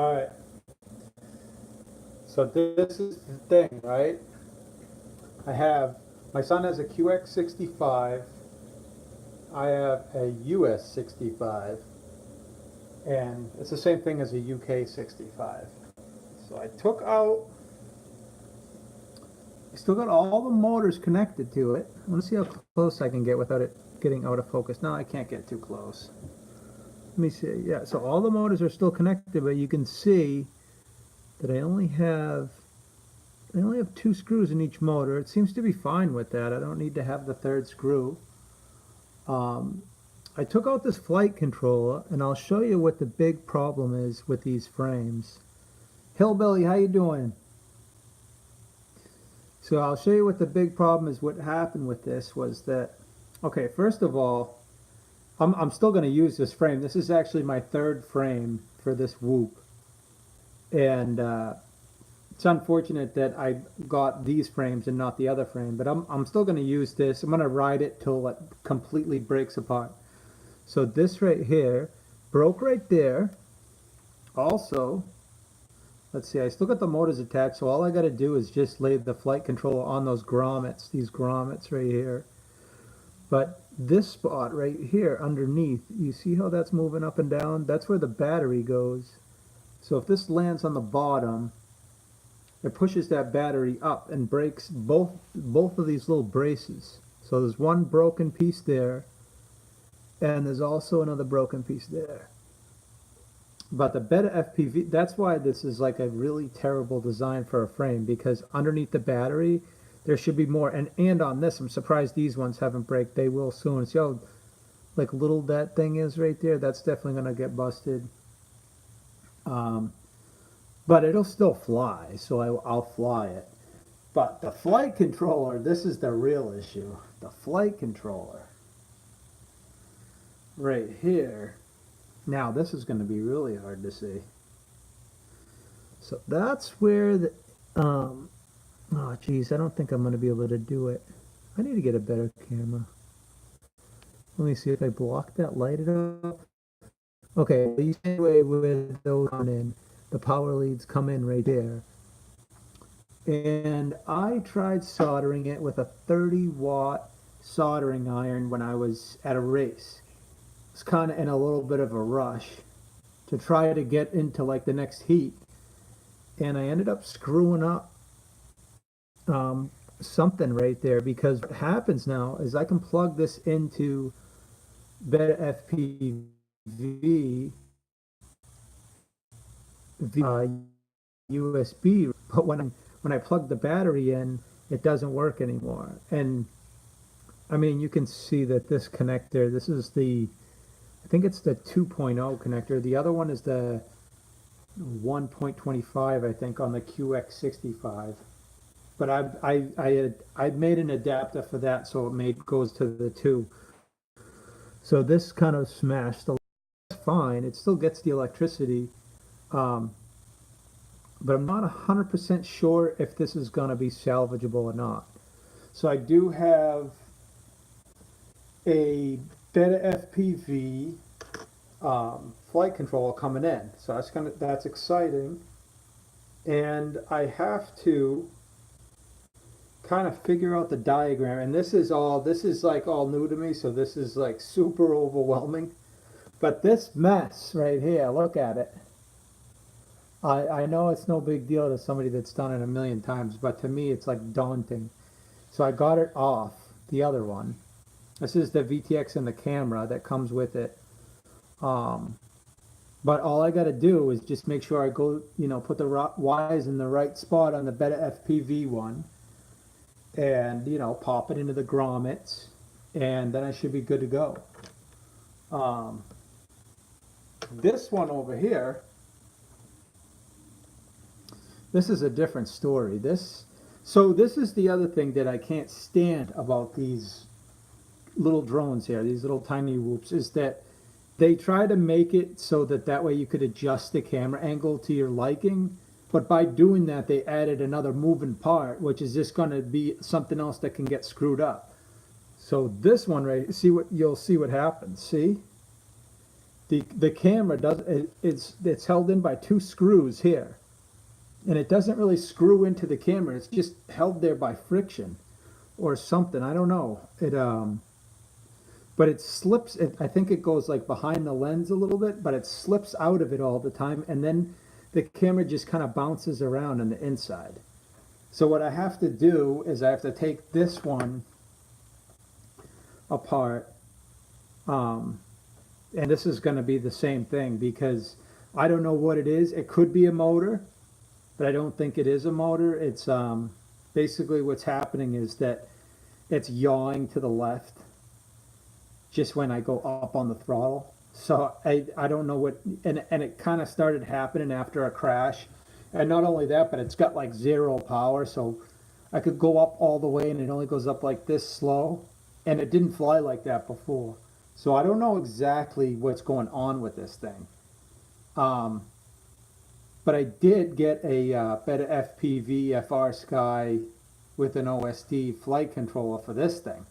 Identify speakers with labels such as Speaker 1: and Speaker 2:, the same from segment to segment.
Speaker 1: All right. So this is the thing, right? I have my son has a QX65. I have a US65, and it's the same thing as a UK65. So I still got all the motors connected to it. I want to see how close I can get without it getting out of focus. No, I can't get too close. Let me see. Yeah, so all the motors are still connected, but you can see that I only have two screws in each motor. It seems to be fine with that. I don't need to have the third screw. Um, I took out this flight controller, and I'll show you what the big problem is with these frames. Hillbilly, how you doing? So I'll show you what the big problem is. What happened with this was that, okay, first of all, I'm still going to use this frame. This is actually my third frame for this Whoop. And it's unfortunate that I got these frames and not the other frame, but I'm still going to use this. I'm going to ride it till it completely breaks apart. So this right here broke right there. Also, let's see, I still got the motors attached, so all I got to do is just lay the flight controller on those grommets, these grommets right here. But this spot right here underneath, you see how that's moving up and down? That's where the battery goes. So if this lands on the bottom, it pushes that battery up and breaks both of these little braces. So there's one broken piece there, and there's also another broken piece there. But the Beta FPV, that's why this is like a really terrible design for a frame, because underneath the battery, there should be more. And on this, I'm surprised these ones haven't break. They will soon. See how like little that thing is right there? That's definitely going to get busted. But it'll still fly, so I'll fly it. But the flight controller, this is the real issue. The flight controller. Right here. Now this is going to be really hard to see. So that's where the, oh geez, I don't think I'm going to be able to do it. I need to get a better camera. Let me see if I block that light up. Okay, the same way with those on in, the power leads come in right there. And I tried soldering it with a 30-watt soldering iron when I was at a race. I was kind of in a little bit of a rush to try to get into like the next heat. And I ended up screwing up something right there, because what happens now is I can plug this into Beta FPV via USB, but when I plug the battery in, it doesn't work anymore. And I mean, you can see that this connector, this is the, I think it's the 2.0 connector. The other one is the 1.25, I think, on the QX65. But I made an adapter for that, so it goes to the 2. So this kind of smashed the, fine. It still gets the electricity. But I'm not 100% sure if this is going to be salvageable or not. So I do have a Beta FPV flight controller coming in. So that's exciting. And I have to kind of figure out the diagram. And this is like all new to me, so this is like super overwhelming. But this mess right here, look at it. I know it's no big deal to somebody that's done it a million times, but to me it's like daunting. So I got it off the other one. This is the VTX and the camera that comes with it. But all I got to do is just make sure I go, put the wires in the right spot on the Beta FPV one, and pop it into the grommets, and then I should be good to go. This one over here, this is a different story. So this is the other thing that I can't stand about these little drones here, these little tiny Whoops, is that they try to make it so that way you could adjust the camera angle to your liking. But by doing that, they added another moving part, which is just going to be something else that can get screwed up. So this one, right, you'll see what happens. See? the camera does it's held in by two screws here, and it doesn't really screw into the camera. It's just held there by friction or something. I don't know. But it slips. I think it goes like behind the lens a little bit, but it slips out of it all the time, and then the camera just kind of bounces around on the inside. So what I have to do is I have to take this one apart, and this is going to be the same thing because I don't know what it is. It could be a motor, but I don't think it is a motor. It's basically what's happening is that it's yawing to the left just when I go up on the throttle. So I don't know what, and it kind of started happening after a crash. And not only that, but it's got like zero power. So I could go up all the way and it only goes up like this slow. And it didn't fly like that before. So I don't know exactly what's going on with this thing. But I did get a Beta FPV FR Sky with an OSD flight controller for this thing.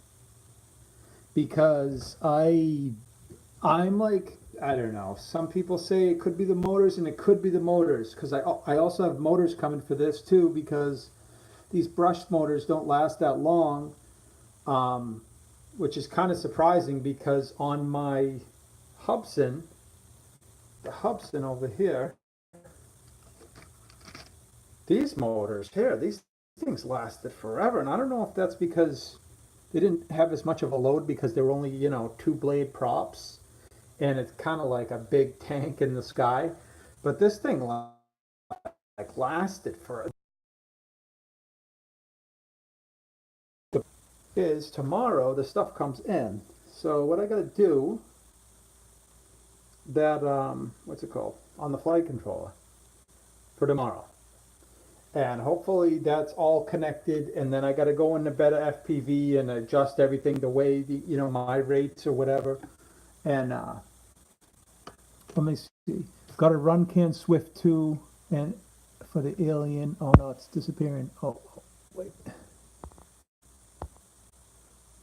Speaker 1: Because I'm like, I don't know, some people say it could be the motors, and it could be the motors, because I also have motors coming for this too, because these brushed motors don't last that long, which is kind of surprising because on my Hubsan, the Hubsan over here, these motors here, these things lasted forever, and I don't know if that's because they didn't have as much of a load because they were only, you know, 2-blade props, and it's kind of like a big tank in the sky. But this thing like lasted for. Is tomorrow the stuff comes in. So what I got to do that what's it called on the flight controller for tomorrow. And hopefully that's all connected, and then I got to go into Beta FPV and adjust everything the way you know, my rates or whatever. And let me see. Got a Runcan Swift 2 and for the Alien. Oh no, it's disappearing. Oh wait.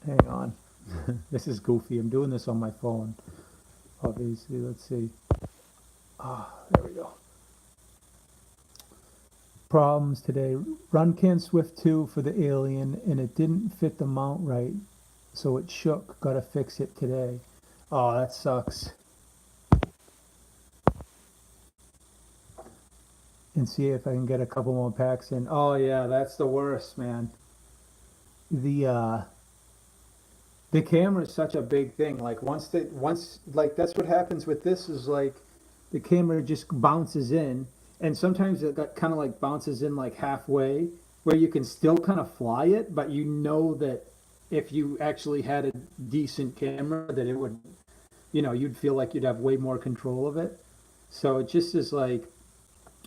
Speaker 1: Hang on. This is goofy. I'm doing this on my phone. Obviously, let's see. There we go. Problems today. Runcan Swift 2 for the Alien, and it didn't fit the mount right, so it shook. Gotta fix it today. Oh, that sucks. And see if I can get a couple more packs in. Oh yeah, that's the worst, man. The camera is such a big thing. Like once like that's what happens with this is like the camera just bounces in. And sometimes it kind of like bounces in like halfway where you can still kind of fly it, but you know that if you actually had a decent camera that it would, you know, you'd feel like you'd have way more control of it. So it just is like,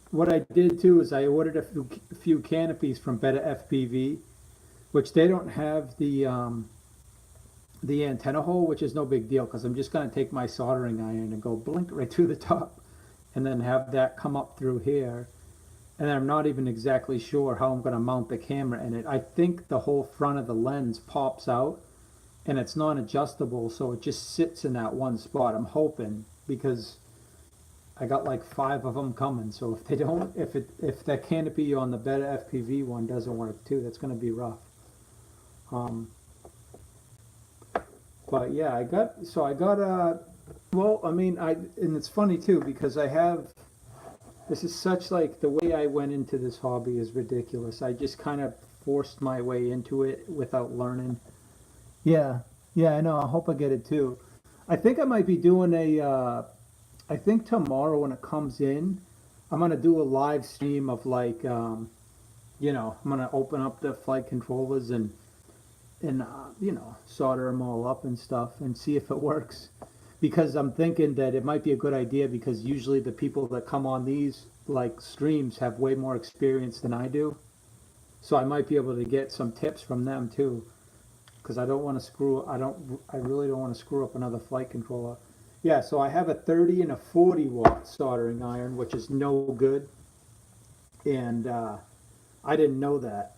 Speaker 1: what I did too is I ordered a few canopies from Beta FPV, which they don't have the antenna hole, which is no big deal because I'm just going to take my soldering iron and go blink right through the top. And then have that come up through here. And I'm not even exactly sure how I'm going to mount the camera in it. I think the whole front of the lens pops out and it's non-adjustable, so it just sits in that one spot. I'm hoping, because I got like 5 of them coming, so if they don't, if that canopy on the Beta FPV one doesn't work too, that's going to be rough. But yeah, I got a. Well, I mean, and it's funny too because this is such like the way I went into this hobby is ridiculous. I just kind of forced my way into it without learning. Yeah, I know. I hope I get it too. I think I might be doing I think tomorrow when it comes in, I'm gonna do a live stream of like, you know, I'm gonna open up the flight controllers and you know, solder them all up and stuff and see if it works. Because I'm thinking that it might be a good idea because usually the people that come on these like streams have way more experience than I do. So I might be able to get some tips from them too. Because I don't want to I really don't want to screw up another flight controller. Yeah, so I have a 30 and a 40 watt soldering iron, which is no good. And I didn't know that.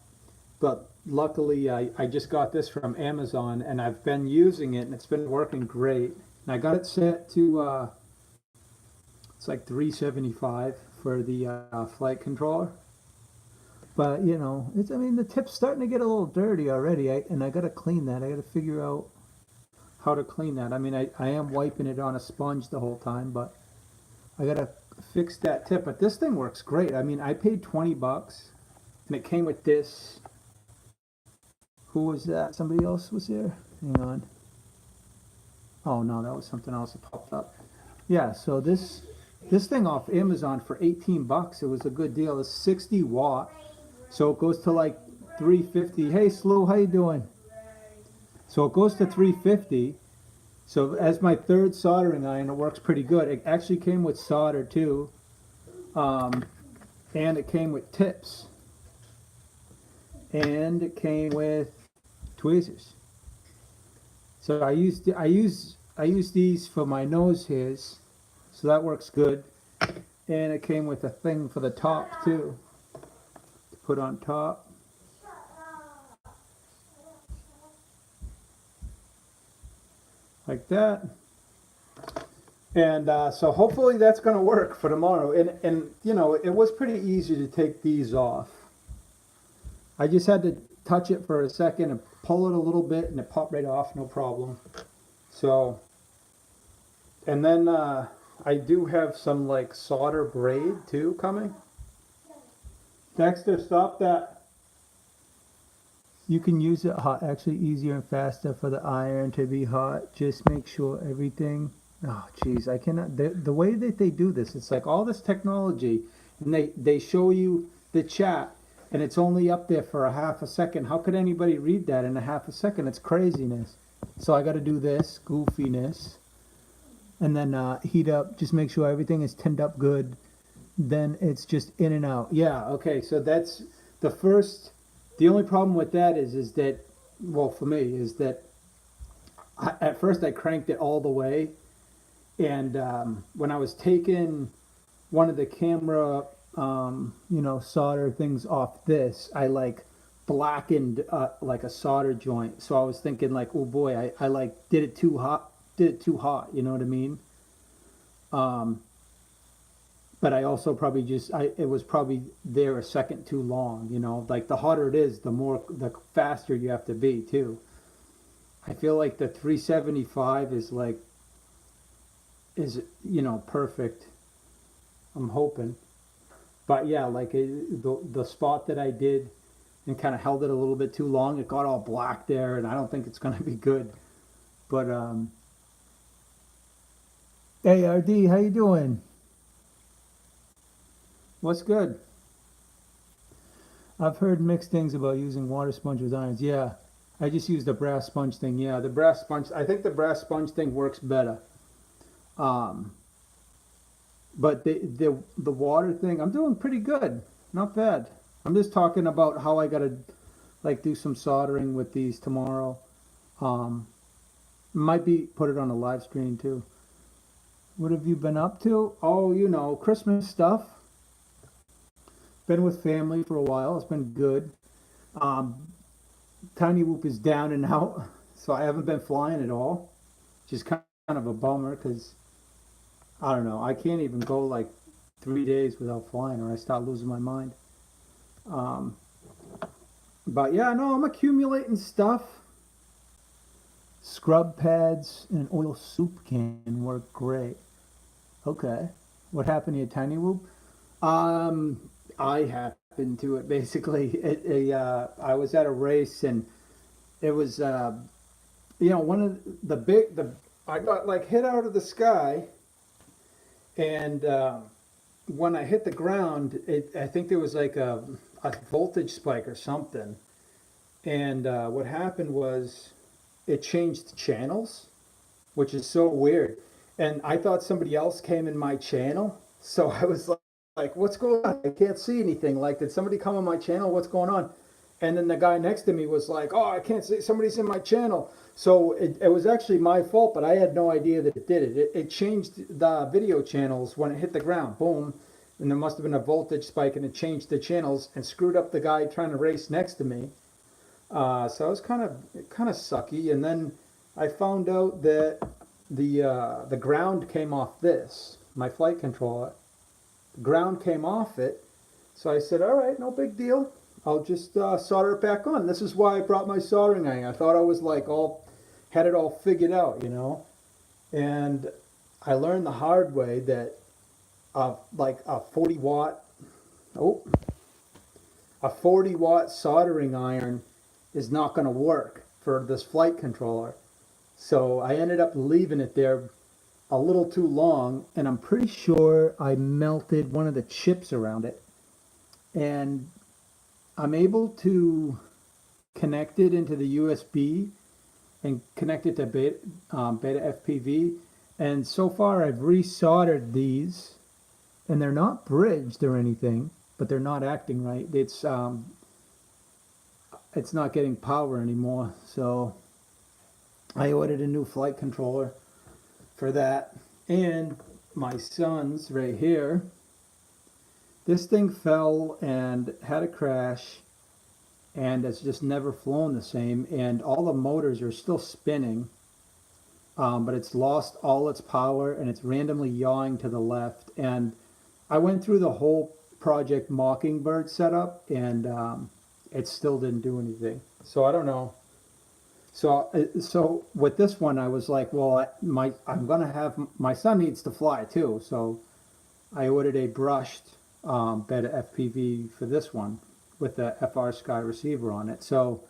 Speaker 1: But luckily I just got this from Amazon and I've been using it and it's been working great. And I got it set to It's like $375 for the flight controller. But you know, I mean, the tip's starting to get a little dirty already, and I gotta clean that. I gotta figure out how to clean that. I mean, I am wiping it on a sponge the whole time, but I gotta fix that tip. But this thing works great. I mean, I paid $20, and it came with this. Who was that? Somebody else was there? Hang on. Oh no, that was something else that popped up. Yeah, so this thing off Amazon for $18. It was a good deal. It's 60 watt. So it goes to like 350. Hey, Slow, how you doing? So it goes to 350. So as my third soldering iron, it works pretty good. It actually came with solder too, and it came with tips, and it came with tweezers. So I use these for my nose hairs, so that works good. And it came with a thing for the top too, to put on top. Like that. And so hopefully that's going to work for tomorrow. And you know, it was pretty easy to take these off. I just had to touch it for a second and pull it a little bit, and it popped right off, no problem. So, and then I do have some like solder braid too coming. Dexter, stop that. You can use it hot, actually easier and faster for the iron to be hot. Just make sure everything. Oh, geez, I cannot. The way that they do this, it's like all this technology, and they show you the chat, and it's only up there for a half a second. How could anybody read that in a half a second? It's craziness. So I got to do this goofiness, and then heat up. Just make sure everything is tinned up good. Then it's just in and out. Yeah. Okay. So that's the first. The only problem with that is that, well, for me, is that at first I cranked it all the way, and when I was taking one of the camera, solder things off this, I like blackened like a solder joint. So I was thinking like, oh boy, I like did it too hot, you know what I mean? But I also probably it was probably there a second too long, you know, like the hotter it is, the faster you have to be too. I feel like the 375 is perfect. I'm hoping. But yeah, like the spot that I did and kind of held it a little bit too long, it got all black there, and I don't think it's going to be good. But, hey, RD, how you doing? What's good? I've heard mixed things about using water sponge with irons. Yeah, I just used the brass sponge thing. Yeah, the brass sponge, I think the brass sponge thing works better. But the water thing, I'm doing pretty good. Not bad. I'm just talking about how I gotta like do some soldering with these tomorrow. Might be put it on a live stream too. What have you been up to? Oh, you know, Christmas stuff. Been with family for a while. It's been good. Tiny Whoop is down and out, so I haven't been flying at all. Just kind of a bummer because I don't know. I can't even go like 3 days without flying, or I start losing my mind. But yeah, no, I'm accumulating stuff. Scrub pads and an oil soup can work great. Okay. What happened to your Tiny Whoop? I happened to it basically. I was at a race, and it was one of I got like hit out of the sky, and when I hit the ground, I think there was like a voltage spike or something, and what happened was it changed channels, which is so weird, and I thought somebody else came in my channel, so I was like, what's going on? I can't see anything. Like, did somebody come on my channel? What's going on? And then the guy next to me was like, oh, I can't see. Somebody's in my channel. So it was actually my fault, but I had no idea that it did it. It changed the video channels when it hit the ground. Boom. And there must have been a voltage spike, and it changed the channels and screwed up the guy trying to race next to me. So it was kind of sucky. And then I found out that the ground came off this. my flight controller. The ground came off it, so I said, all right, no big deal. I'll just solder it back on. This is why I brought my soldering iron. I thought I was like had it all figured out, you know. And I learned the hard way that like a 40-watt, oh, a 40-watt soldering iron is not going to work for this flight controller. So I ended up leaving it there a little too long, and I'm pretty sure I melted one of the chips around it. And I'm able to connect it into the USB and connect it to beta FPV. And so far I've resoldered these, and they're not bridged or anything, but they're not acting right. It's not getting power anymore. So I ordered a new flight controller for that. And my son's right here. This thing fell and had a crash, and it's just never flown the same, and all the motors are still spinning, but it's lost all its power and it's randomly yawing to the left. And I went through the whole Project Mockingbird setup, and it still didn't do anything. So I don't know. So with this one, I was like, well, I'm gonna have, my son needs to fly too, so I ordered a brushed beta FPV for this one with the FR Sky receiver on it. So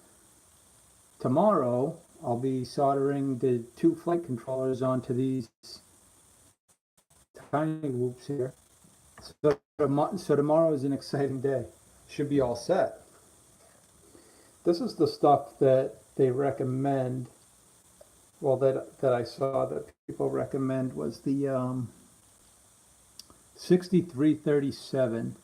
Speaker 1: tomorrow I'll be soldering the two flight controllers onto these tiny whoops here. So tomorrow is an exciting day. Should be all set. This is the stuff that they recommend. Well, that I saw that people recommend was the 6337,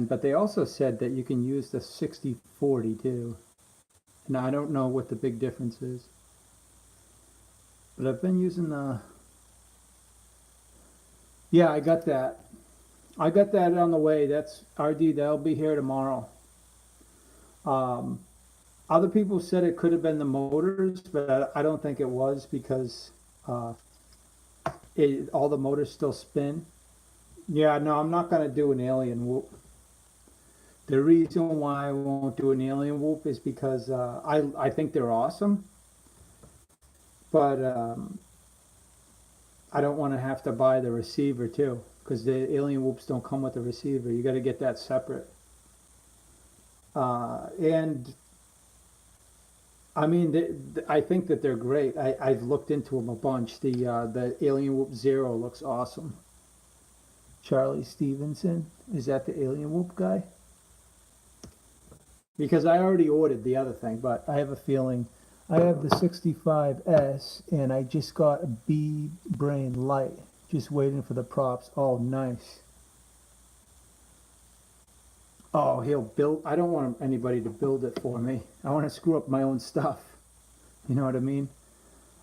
Speaker 1: but they also said that you can use the 6040 too. And I don't know what the big difference is, but I've been using the, yeah, I got that on the way. That's RD, that'll be here tomorrow. Other people said it could have been the motors, but I don't think it was, because all the motors still spin. Yeah, no, I'm not going to do an alien whoop. The reason why I won't do an alien whoop is because I think they're awesome, but I don't want to have to buy the receiver too, because the alien whoops don't come with the receiver. You got to get that separate. And I mean, I think that they're great. I've looked into them a bunch. The Alien Whoop Zero looks awesome. Charlie Stevenson, is that the Alien Whoop guy? Because I already ordered the other thing, but I have a feeling I have the 65S, and I just got a B Brain Light, just waiting for the props. Oh, nice. Oh, he'll build. I don't want anybody to build it for me. I want to screw up my own stuff. You know what I mean?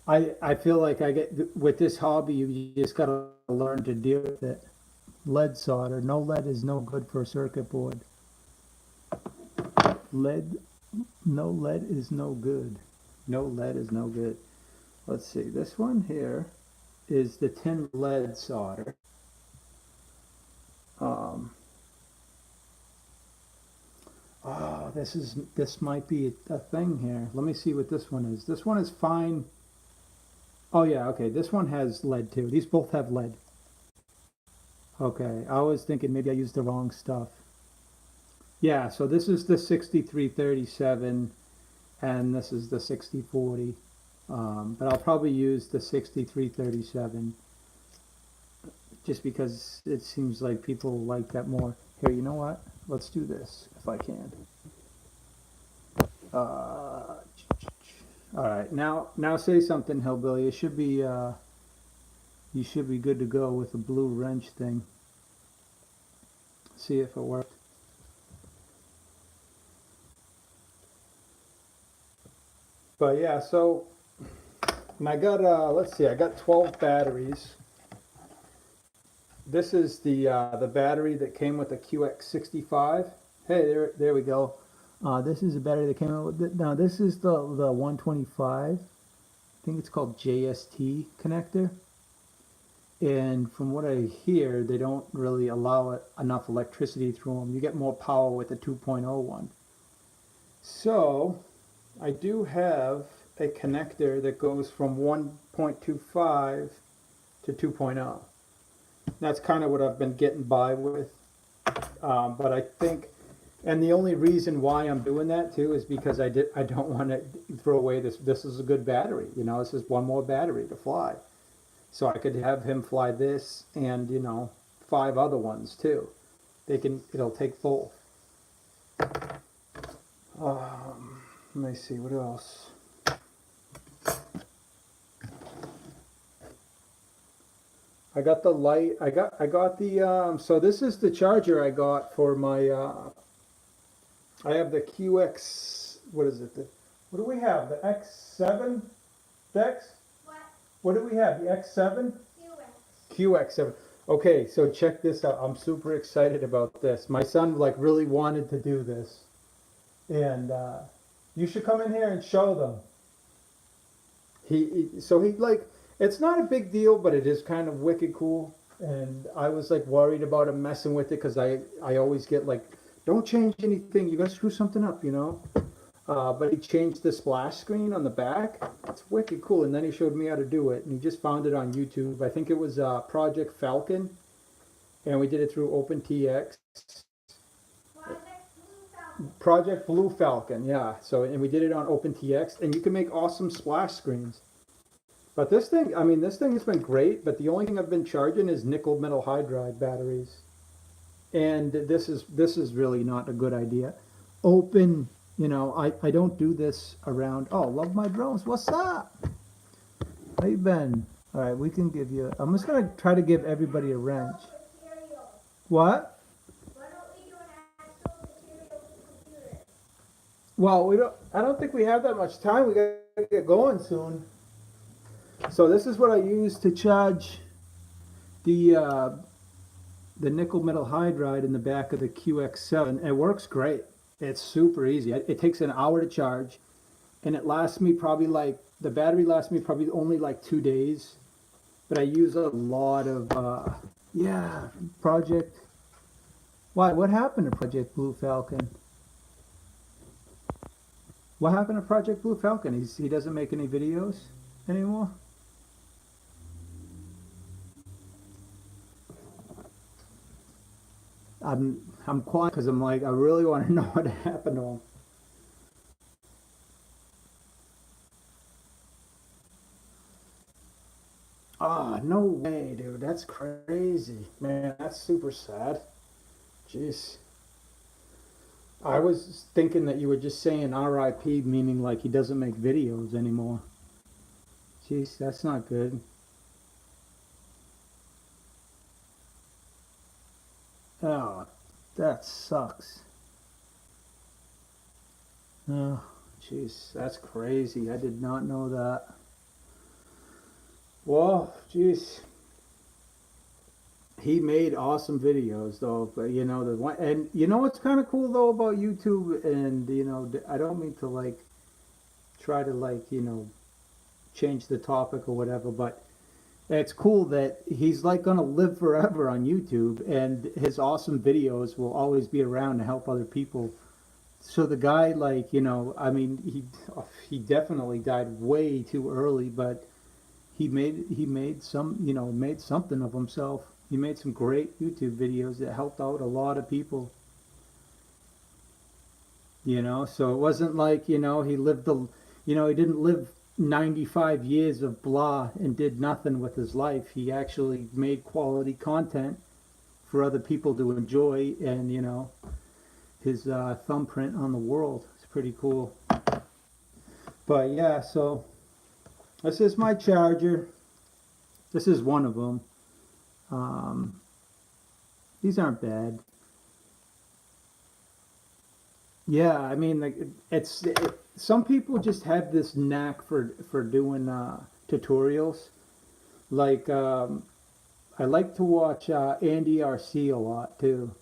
Speaker 1: I feel like I get, with this hobby, you just got to learn to deal with it. Lead solder. No lead is no good for a circuit board. No lead is no good. No lead is no good. Let's see. This one here is the tin lead solder. Oh, this might be a thing here. Let me see what this one is. This one is fine. Oh yeah, okay. This one has lead too. These both have lead. Okay, I was thinking maybe I used the wrong stuff. Yeah, so this is the 6337, and this is the 6040. But I'll probably use the 6337 just because it seems like people like that more. Here, you know what? Let's do this if I can. All right, now say something, Hillbilly. It should be you should be good to go with the blue wrench thing. See if it works. But yeah, so, and I got let's see, I got 12 batteries. This is the battery that came with the QX65. Hey, there we go. This is a battery that came out with it. Now this is the 125. I think it's called JST connector. And from what I hear, they don't really allow enough electricity through them. You get more power with the 2.0 one. So I do have a connector that goes from 1.25 to 2.0. That's kind of what I've been getting by with. But I think, and the only reason why I'm doing that too is because I don't want to throw away this. This is a good battery, you know. This is one more battery to fly, so I could have him fly this and, you know, 5 other ones too. It'll take both. Let me see what else. I got the light. I got the. So this is the charger I got for my. I have the QX. What is it? What do we have? The X7, Dex. What do we have? The X7. QX7. Okay, so check this out. I'm super excited about this. My son like really wanted to do this, and you should come in here and show them. He like, it's not a big deal, but it is kind of wicked cool. And I was like worried about him messing with it because I always get like, don't change anything. You gotta screw something up, you know. But he changed the splash screen on the back. It's wicked cool. And then he showed me how to do it. And he just found it on YouTube. I think it was Project Falcon, and we did it through OpenTX. Project Blue Falcon, yeah. So, and we did it on OpenTX, and you can make awesome splash screens. But this thing, I mean, this thing has been great, but the only thing I've been charging is nickel metal hydride batteries. And this is really not a good idea. Open, you know, I don't do this around. Oh, love my drones. What's up? How you been? All right, we can give you, I'm just going to try to give everybody a wrench. What? Well, I don't think we have that much time. We got to get going soon. So this is what I use to charge the nickel metal hydride in the back of the QX7. It works great. It's super easy. It takes an hour to charge, and it lasts me probably like, the battery lasts me probably only like 2 days. But I use a lot of yeah, Project. Why? What happened to Project Blue Falcon? What happened to Project Blue Falcon? He doesn't make any videos anymore? I'm quiet because I'm like, I really want to know what happened to him. Ah, no way, dude. That's crazy. Man, that's super sad. Jeez. I was thinking that you were just saying RIP, meaning like he doesn't make videos anymore. Jeez, that's not good. Oh, that sucks. Oh, jeez, that's crazy. I did not know that. Well, jeez. He made awesome videos though, but you know the one, and you know what's kind of cool though about YouTube, and you know I don't mean to like try to like, you know, change the topic or whatever, but it's cool that he's like gonna live forever on YouTube, and his awesome videos will always be around to help other people. So the guy, like, you know, I mean, he definitely died way too early, but he made some, you know, made something of himself. He made some great YouTube videos that helped out a lot of people. You know, so it wasn't like, you know, you know, he didn't live 95 years of blah and did nothing with his life. He actually made quality content for other people to enjoy, and, you know, his thumbprint on the world. It's pretty cool. But yeah, so this is my charger. This is one of them. These aren't bad. Yeah, I mean, like some people just have this knack for doing tutorials. Like I like to watch Andy RC a lot too,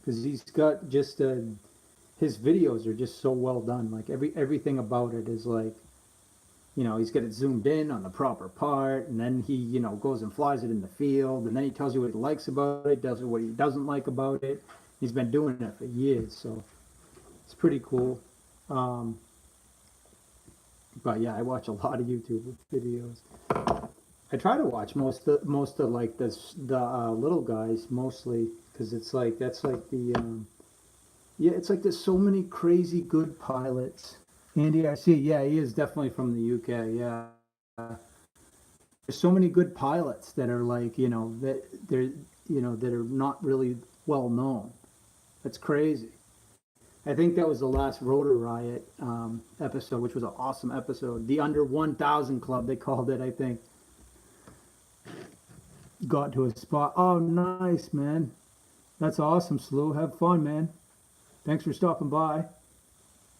Speaker 1: because he's got just his videos are just so well done. Like everything about it is like he's got it zoomed in on the proper part, and then he, goes and flies it in the field, and then he tells you what he likes about it, does what he doesn't like about it. He's been doing it for years, so it's pretty cool. Um, but yeah, I watch a lot of YouTube videos. I try to watch most of like the little guys mostly, because it's like that's like the yeah, it's like there's so many crazy good pilots. Andy, I see. Yeah, he is definitely from the UK. Yeah, there's so many good pilots that are like that they're that are not really well known. That's crazy. I think that was the last Rotor Riot episode, which was an awesome episode. The Under 1,000 Club, they called it, I think. Got to a spot. Oh, nice, man. That's awesome, Slew. Have fun, man. Thanks for stopping by.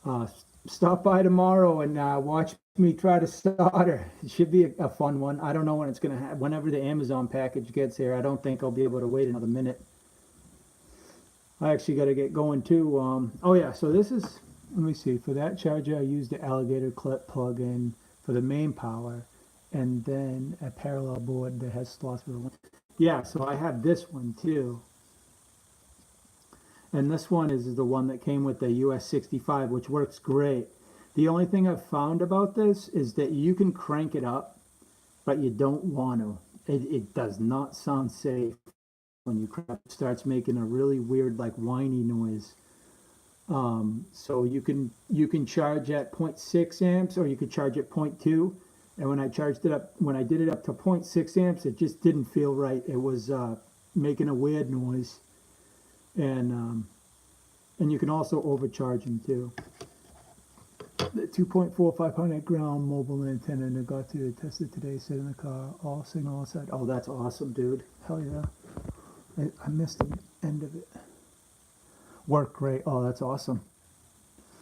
Speaker 1: Uh, Stop by tomorrow and watch me try to solder. It should be a fun one. I don't know when it's going to happen. Whenever the Amazon package gets here, I don't think I'll be able to wait another minute. I actually got to get going too. Oh yeah, so this is, let me see, for that charger I used the alligator clip plug-in for the main power, and then a parallel board that has slots for one. Yeah, so I have this one too. And this one is the one that came with the US 65, which works great. The only thing I've found about this is that you can crank it up, but you don't want to. It does not sound safe when you crank it. It starts making a really weird, like whiny noise. So you can charge at 0.6 amps, or you could charge at 0.2. And when I did it up to 0.6 amps, it just didn't feel right. It was making a weird noise. And you can also overcharge them too. The 2.4 500 ground mobile antenna, and I got to test it today. Sit in the car, all signal outside. Oh, that's awesome, dude. Hell yeah. I missed the end of it. Worked great. Oh, that's awesome.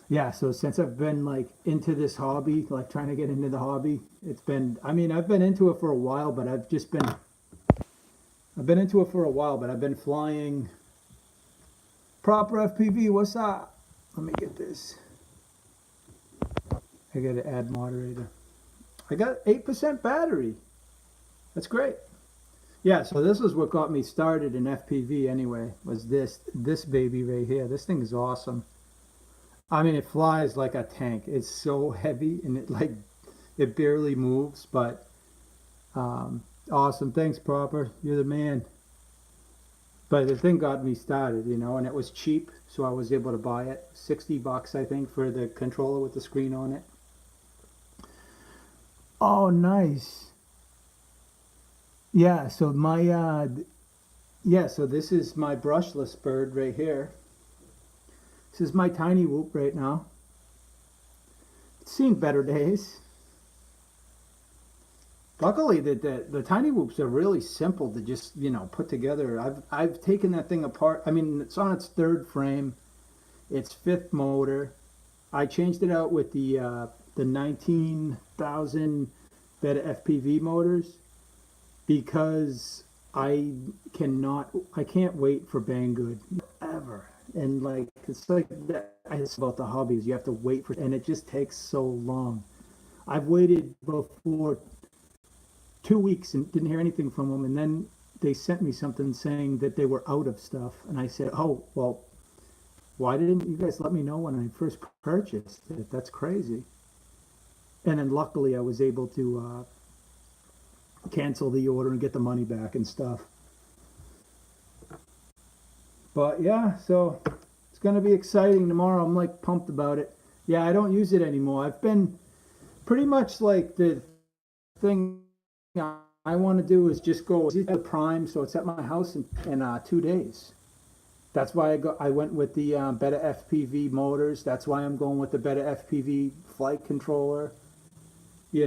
Speaker 1: Yeah, so since I've been like into this hobby, like trying to get into the hobby, it's been, I mean, I've been into it for a while, but I've been flying proper FPV. What's up? Let me get this. I gotta add moderator. I got 8% battery. That's great. Yeah, so this is what got me started in FPV anyway, was this baby right here. This thing is awesome. I mean, it flies like a tank. It's so heavy, and it barely moves, but awesome. Thanks, Proper. You're the man. But the thing got me started, and it was cheap, so I was able to buy it. $60, I think, for the controller with the screen on it. Oh, nice. Yeah, so so this is my brushless bird right here. This is my tiny whoop right now. It's seen better days. Luckily, the tiny whoops are really simple to just put together. I've taken that thing apart. I mean, it's on its third frame. It's fifth motor. I changed it out with the 19,000 Beta FPV motors because I can't wait for Banggood ever. And like it's like that. It's about the hobbies. You have to wait for, and it just takes so long. I've waited before 2 weeks and didn't hear anything from them, and then they sent me something saying that they were out of stuff, and I said, "Oh, well, why didn't you guys let me know when I first purchased it? That's crazy." And then luckily I was able to cancel the order and get the money back and stuff. But yeah, so it's gonna be exciting tomorrow. I'm like pumped about it. Yeah, I don't use it anymore. I've been pretty much like the thing I want to do is just go to the Prime, so it's at my house in 2 days. That's why I went with the Beta FPV motors. That's why I'm going with the Beta FPV flight controller. The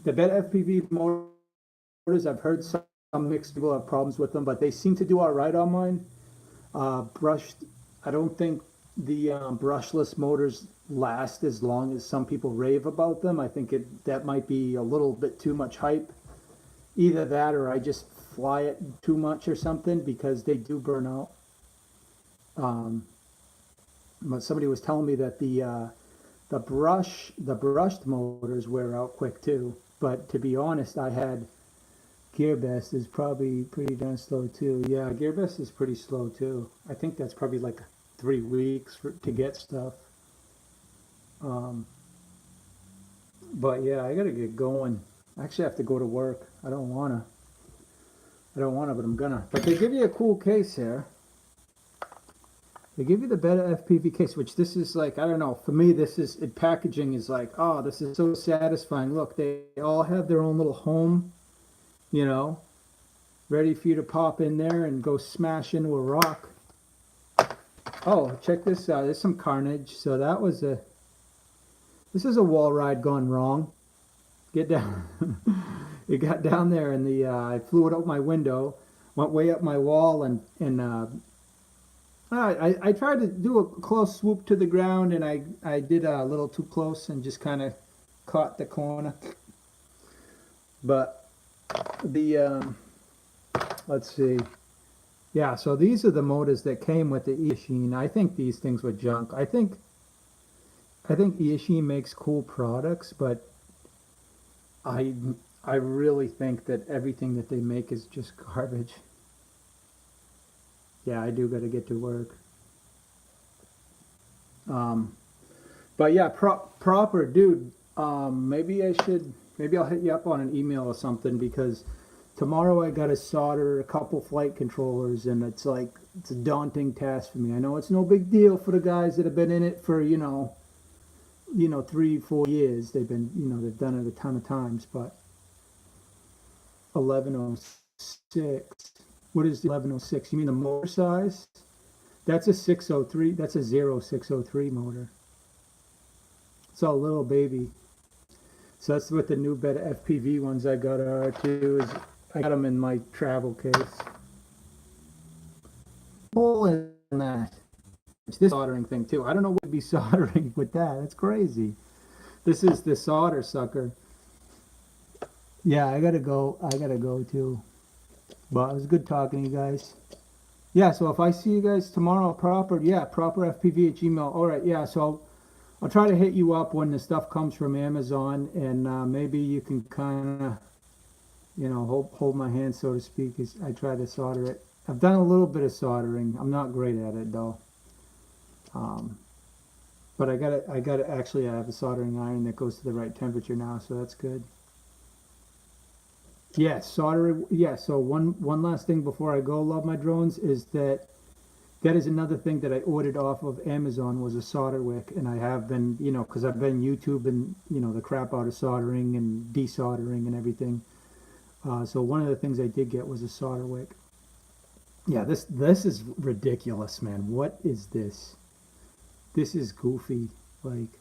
Speaker 1: Beta FPV motors, I've heard some mixed people have problems with them, but they seem to do all right on mine. I don't think the brushless motors last as long as some people rave about them. I think that might be a little bit too much hype. Either that, or I just fly it too much or something, because they do burn out. But somebody was telling me that the the brushed motors wear out quick too. But to be honest, I had Gearbest is probably pretty darn slow too. Yeah, Gearbest is pretty slow too. I think that's probably like 3 weeks to get stuff. Um, but yeah, I gotta get going. I actually have to go to work. I don't wanna, but I'm gonna. But they give you a cool case here. They give you the Beta FPV case, which this is like, I don't know, for me, packaging is like, oh, this is so satisfying. Look, they all have their own little home, you know, ready for you to pop in there and go smash into a rock. Oh, check this out. There's some carnage. So this is a wall ride gone wrong. Get down. It got down there and I flew it out my window, went way up my wall I tried to do a close swoop to the ground, and I did a little too close and just kind of caught the corner. But let's see. Yeah, so these are the motors that came with the Eachine. I think these things were junk. I think Eachine makes cool products, but I really think that everything that they make is just garbage. Yeah, I do got to get to work. But yeah, proper dude. Maybe I'll hit you up on an email or something, because tomorrow I got to solder a couple flight controllers, and it's a daunting task for me. I know it's no big deal for the guys that have been in it for 3-4 years. They've done it a ton of times, but 1106. What is the 1106? You mean the motor size? That's a 603. That's a 0603 motor. It's a little baby. So that's what the new Beta FPV ones I got are too. I got them in my travel case. Hole in that. It's this soldering thing too. I don't know what to be soldering with that. That's crazy. This is the solder sucker. Yeah, I gotta go too. But it was good talking to you guys. Yeah, so if I see you guys tomorrow, proper FPV@gmail. All right, yeah, so I'll try to hit you up when the stuff comes from Amazon, and maybe you can kind of, hold my hand, so to speak, as I try to solder it. I've done a little bit of soldering. I'm not great at it though. But I have a soldering iron that goes to the right temperature now, so that's good. Yes, soldering. Yeah, so one last thing before I go, love my drones, is that is another thing that I ordered off of Amazon, was a solder wick, and I have been, because I've been YouTubing, the crap out of soldering and desoldering and everything. So one of the things I did get was a solder wick. Yeah, this is ridiculous, man. What is this? This is goofy. Like,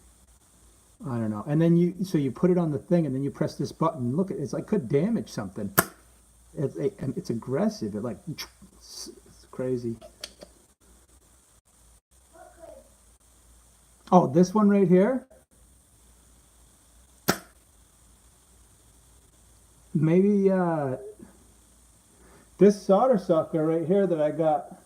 Speaker 1: I don't know. And then you put it on the thing, and then you press this button. Look, it's like could damage something. And it's aggressive. It's crazy. Oh, this one right here? Maybe this solder sucker right here that I got.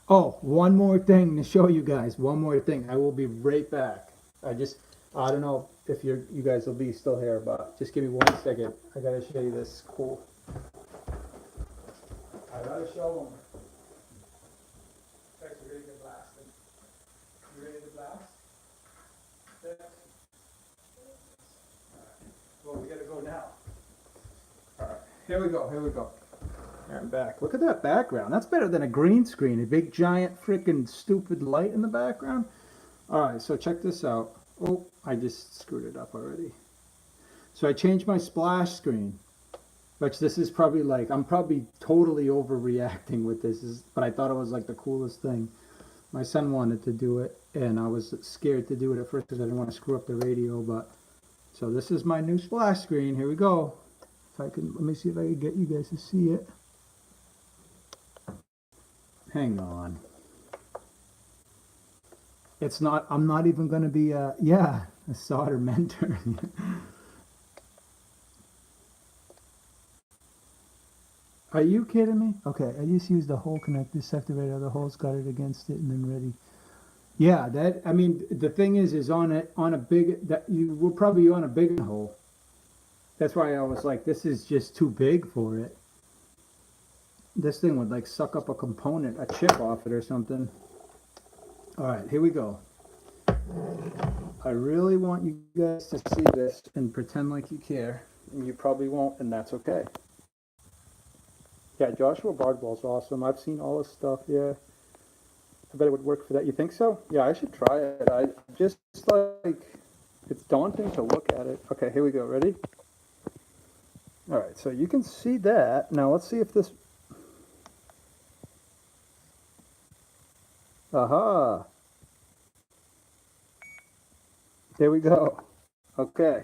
Speaker 1: Oh, one more thing to show you guys. One more thing. I will be right back. I don't know if you guys will be still here, but just give me 1 second. I gotta show you this cool. I gotta show them. That's really good blasting. You ready to blast? Yeah. Alright. Well, we gotta go now. Alright, here we go. I'm back. Look at that background. That's better than a green screen. A big, giant, freaking stupid light in the background. Alright, so check this out. Oh, I just screwed it up already. So I changed my splash screen. Which this is probably I'm probably totally overreacting with this. But I thought it was like the coolest thing. My son wanted to do it, and I was scared to do it at first because I didn't want to screw up the radio. But so this is my new splash screen. Here we go. Let me see if I can get you guys to see it. Hang on. I'm not even going to be a solder mentor. Are you kidding me? Okay, I just used the hole connector, sector right out of the holes, got it against it, and then ready. Yeah, that, I mean, the thing is on a big, that you will probably on a big hole. That's why I was like, this is just too big for it. This thing would like suck up a component, a chip off it or something. All right, here we go. I really want you guys to see this and pretend like you care. And you probably won't, and that's okay. Yeah, Joshua Bardwell's awesome. I've seen all his stuff, yeah. I bet it would work for that. You think so? Yeah, I should try it. I just like, it's daunting to look at it. Okay, here we go. Ready? All right, so you can see that. Now let's see if this, aha, there we go. Okay.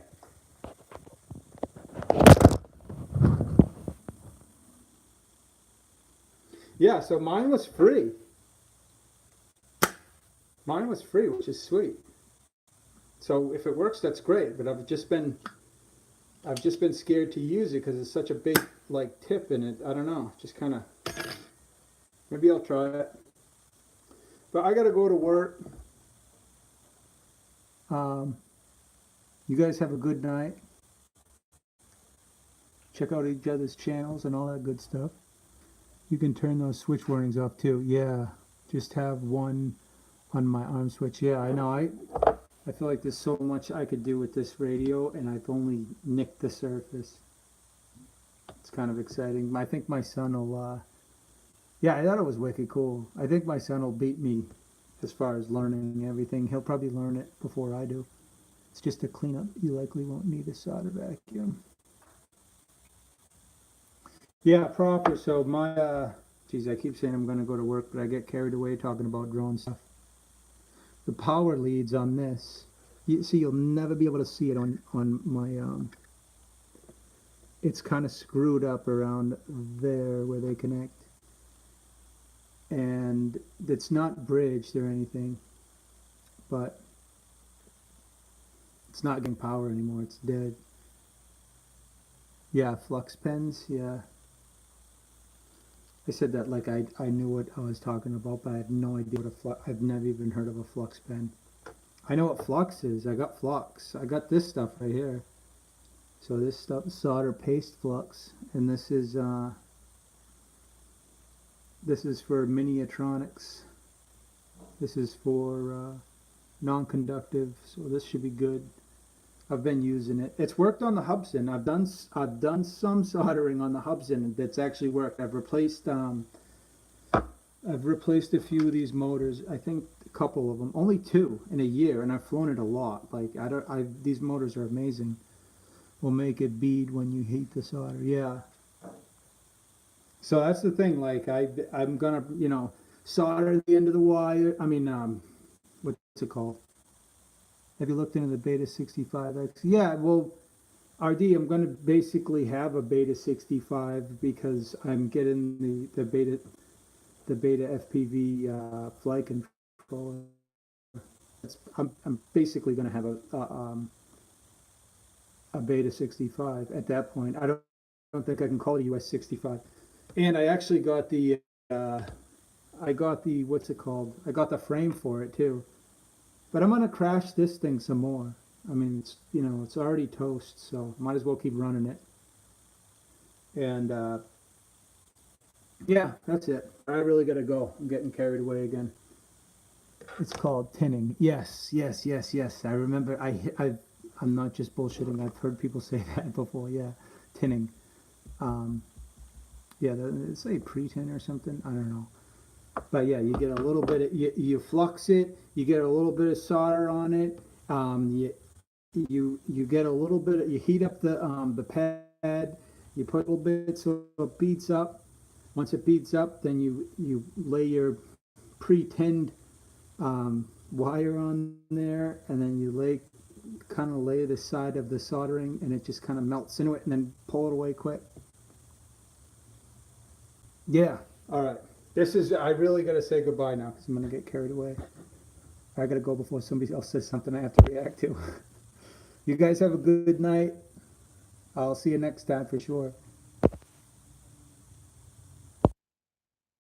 Speaker 1: Yeah, so mine was free. Mine was free, which is sweet. So if it works, that's great. But I've just been scared to use it because it's such a big like tip in it. I don't know. Just kind of, maybe I'll try it. But I gotta go to work. Um, you guys have a good night. Check out each other's channels and all that good stuff. You can turn those switch warnings off too. Yeah, just have one on my arm switch. Yeah, I know. I feel like there's so much I could do with this radio, and I've only nicked the surface. It's kind of exciting. I think my son will. Yeah, I thought it was wicked cool. I think my son will beat me as far as learning everything. He'll probably learn it before I do. It's just a cleanup. You likely won't need a solder vacuum. Yeah, proper. So my, geez, I keep saying I'm going to go to work, but I get carried away talking about drone stuff. The power leads on this, you see, you'll never be able to see it on my, it's kind of screwed up around there where they connect. And it's not bridged or anything, but it's not getting power anymore. It's dead. Yeah, flux pens, yeah. I said that like I knew what I was talking about, but I had no idea what a flux. I've never even heard of a flux pen. I know what flux is. I got flux. I got this stuff right here. So this stuff, solder paste flux, and this is for miniatronics. This is for non-conductive, so this should be good. I've been using it. It's worked on the Hubsan. I've done some soldering on the Hubsan that's actually worked. I've replaced a few of these motors. I think a couple of them, only two in a year, and I've flown it a lot. Like these motors are amazing. Will make it bead when you heat the solder. Yeah. So that's the thing. Like I'm gonna solder the end of the wire. I mean what's it called? Have you looked into the Beta 65X? Yeah, well, RD, I'm going to basically have a Beta 65 because I'm getting the Beta FPV flight controller. I'm basically going to have a Beta 65 at that point. I don't think I can call it a US 65. And I actually got the what's it called? I got the frame for it too. But I'm gonna crash this thing some more. I mean, it's already toast, so might as well keep running it. And yeah, that's it. I really gotta go. I'm getting carried away again. It's called tinning. Yes, yes, yes, yes. I remember. I'm not just bullshitting. I've heard people say that before. Yeah, tinning. Yeah, say pre-tin or something. I don't know. But yeah, you get a little bit of, you flux it, you get a little bit of solder on it, you get a little bit of, you heat up the pad, you put a little bit so it beads up. Once it beads up, then you lay your pre-tinned wire on there, and then you kind of lay the side of the soldering, and it just kind of melts into it, and then pull it away quick. Yeah, all right. I really got to say goodbye now because I'm going to get carried away. I got to go before somebody else says something I have to react to. You guys have a good night. I'll see you next time for sure.